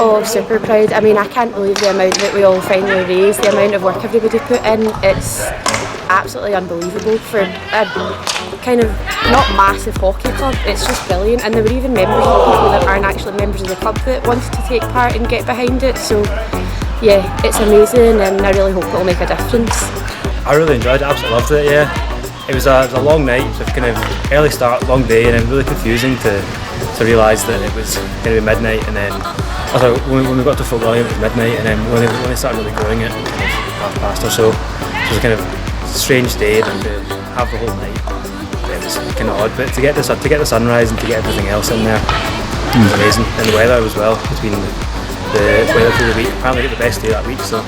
Oh, super proud. I mean, I can't believe the amount that we all finally raised, the amount of work everybody put in. It's absolutely unbelievable for a kind of not massive hockey club. It's just brilliant, and there were even members of people that aren't actually members of the club that wanted to take part and get behind it. So yeah, it's amazing, and I really hope it'll make a difference. I really enjoyed it, absolutely loved it. Yeah, it was a long night, so kind of early start, long day, and then really confusing to realise that it was going to be midnight, and then also when we got to football it was midnight, and then when they started really growing it, kind of 5:30 or so. So it was a kind of strange day, and to have the whole night, it was kind of odd. But to get the sunrise and to get everything else in there, it was amazing. And the weather as well. It's been the weather through the week. Apparently, get the best day that week. So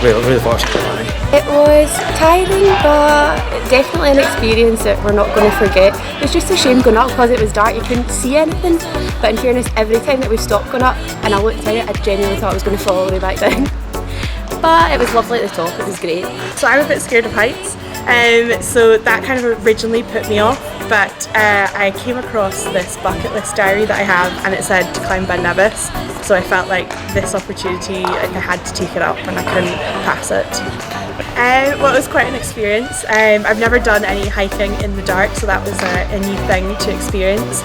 really fortunate. It was tiring, but definitely an experience that we're not going to forget. It was just a shame going up because it was dark, you couldn't see anything. But in fairness, every time that we stopped going up and I looked out, I genuinely thought I was going to fall all the way back down. But it was lovely at the top, it was great. So I'm a bit scared of heights, so that kind of originally put me off, but I came across this bucket list diary that I have, and it said to climb Ben Nevis, so I felt like this opportunity, I had to take it up and I couldn't pass it. Well, it was quite an experience. I've never done any hiking in the dark, so that was a new thing to experience.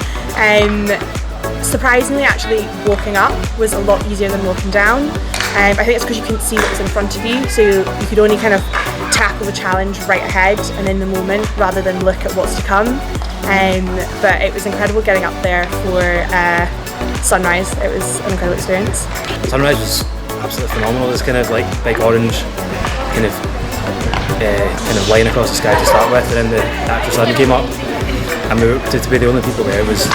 Surprisingly, actually walking up was a lot easier than walking down. I think it's because you couldn't see what was in front of you, so you could only kind of tackle the challenge right ahead and in the moment rather than look at what's to come. But it was incredible getting up there for sunrise. It was an incredible experience. Sunrise was absolutely phenomenal. It's kind of like big orange kind of line across the sky to start with, and then the actual sun came up, and to be the only people there was.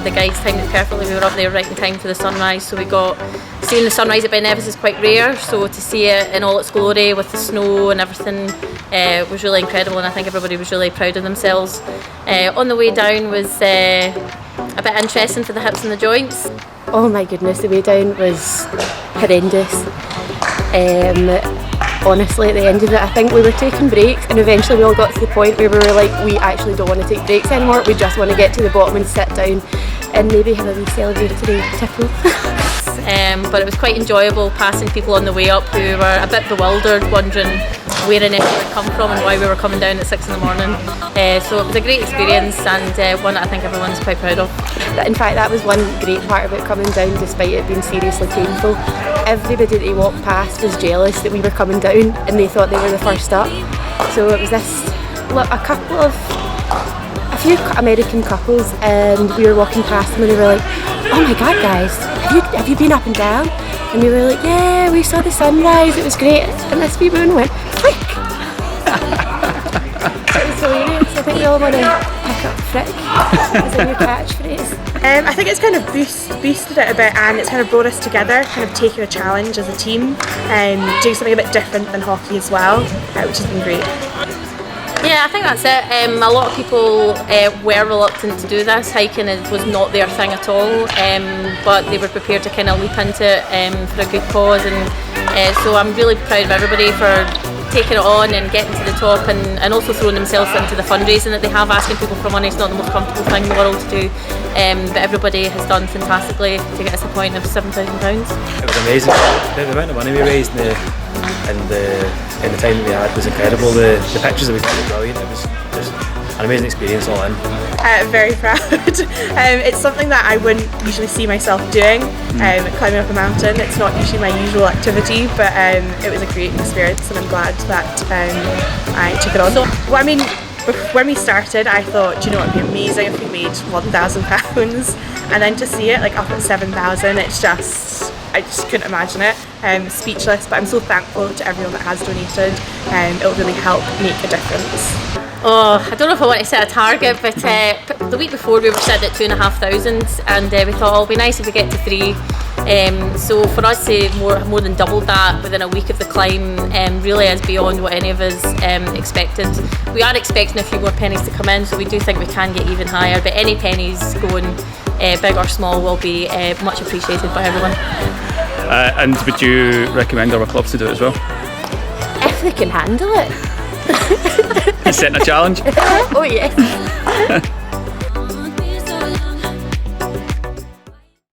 The guys timed it perfectly. We were up there right in time for the sunrise, so seeing the sunrise at Ben Nevis is quite rare, so to see it in all its glory with the snow and everything was really incredible, and I think everybody was really proud of themselves. On the way down was a bit interesting for the hips and the joints. Oh my goodness, the way down was horrendous. Honestly, at the end of it, I think we were taking breaks, and eventually we all got to the point where we were like, we actually don't want to take breaks anymore, we just want to get to the bottom and sit down and maybe have a wee celebratory tipple. But it was quite enjoyable passing people on the way up who were a bit bewildered, wondering where in it had come from and why we were coming down at 6 in the morning. So it was a great experience, and one that I think everyone's quite proud of. In fact, that was one great part about coming down, despite it being seriously painful. Everybody that walked past was jealous that we were coming down, and they thought they were the first up. So it was a few American couples, and we were walking past them and they were like, "Oh my god, guys, have you been up and down?" And we were like, "Yeah, we saw the sunrise, it was great." And this wee moon went flick. It was hilarious. I think we all want to pick up frick as a new catchphrase. I think it's kind of boosted it a bit, and it's kind of brought us together, kind of taking a challenge as a team, and doing something a bit different than hockey as well, which has been great. Yeah, I think that's it. A lot of people were reluctant to do this. Hiking was not their thing at all, but they were prepared to kind of leap into it for a good cause, and so I'm really proud of everybody for taking it on and getting to the top, and also throwing themselves into the fundraising that they have. Asking people for money is not the most comfortable thing in the world to do, but everybody has done fantastically to get us a point of £7,000. It was amazing. The amount of money we raised in the time that we had was incredible. The pictures that we got were brilliant. It was just an amazing experience all in. Very proud. It's something that I wouldn't usually see myself doing, climbing up a mountain. It's not usually my usual activity, but it was a great experience, and I'm glad that I took it on. Well, I mean, when we started, I thought, do you know what, it'd be amazing if we made £1,000, and then to see it like up at 7,000, it's just, I just couldn't imagine it. Speechless, but I'm so thankful to everyone that has donated. It'll really help make a difference. Oh, I don't know if I want to set a target, but the week before we were sitting at 2,500, and we thought, oh, it'll be nice if we get to 3. So for us to more than double that within a week of the climb really is beyond what any of us expected. We are expecting a few more pennies to come in, so we do think we can get even higher, but any pennies going big or small will be much appreciated by everyone. And would you recommend other clubs to do it as well? If they can handle it. Setting a challenge? Oh yes.